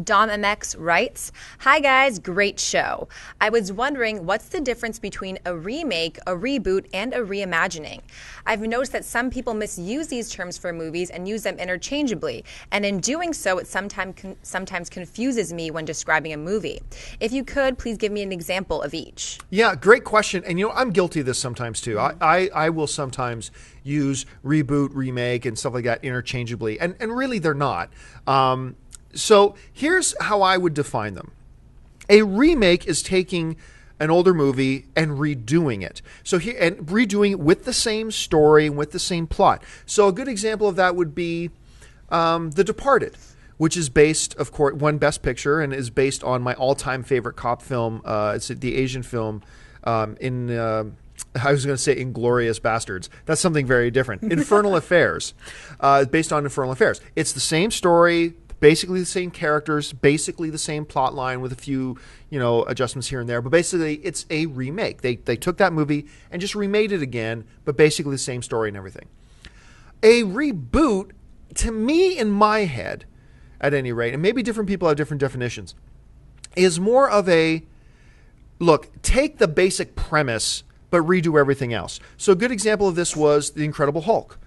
Dom MX writes, "Hi guys, great show. I was wondering what's the difference between a remake, a reboot, and a reimagining? I've noticed that some people misuse these terms for movies and use them interchangeably, and in doing so, it sometimes confuses me when describing a movie. If you could, please give me an example of each." Yeah, great question. And I'm guilty of this sometimes too. I will sometimes use reboot, remake, and stuff like that interchangeably, and really they're not. So here's how I would define them. A remake is taking an older movie and redoing it. And redoing it with the same story and with the same plot. So a good example of that would be The Departed, which is based, of course, won Best Picture and is based on my all-time favorite cop film. It's the Asian film I was going to say Inglourious Bastards. That's something very different. Infernal Affairs, based on Infernal Affairs. It's the same story, basically the same characters, basically the same plot line with a few, adjustments here and there. But basically, it's a remake. They took that movie and just remade it again, but basically the same story and everything. A reboot, to me, in my head, at any rate, and maybe different people have different definitions, is more of a, look, take the basic premise, but redo everything else. So a good example of this was The Incredible Hulk.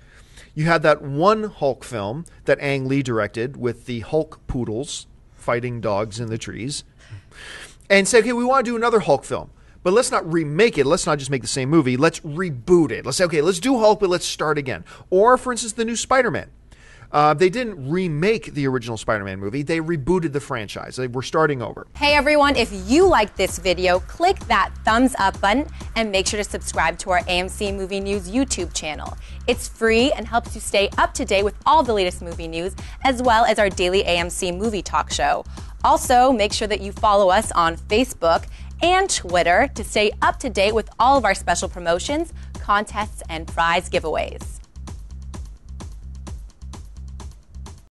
You had that one Hulk film that Ang Lee directed with the Hulk poodles fighting dogs in the trees, and said, okay, we want to do another Hulk film, but let's not remake it. Let's not just make the same movie. Let's reboot it. Let's say, okay, let's do Hulk, but let's start again. Or, for instance, the new Spider-Man. They didn't remake the original Spider-Man movie. They rebooted the franchise. They were starting over. Hey everyone, if you like this video, click that thumbs up button and make sure to subscribe to our AMC Movie News YouTube channel. It's free and helps you stay up to date with all the latest movie news, as well as our daily AMC movie talk show. Also, make sure that you follow us on Facebook and Twitter to stay up to date with all of our special promotions, contests, and prize giveaways.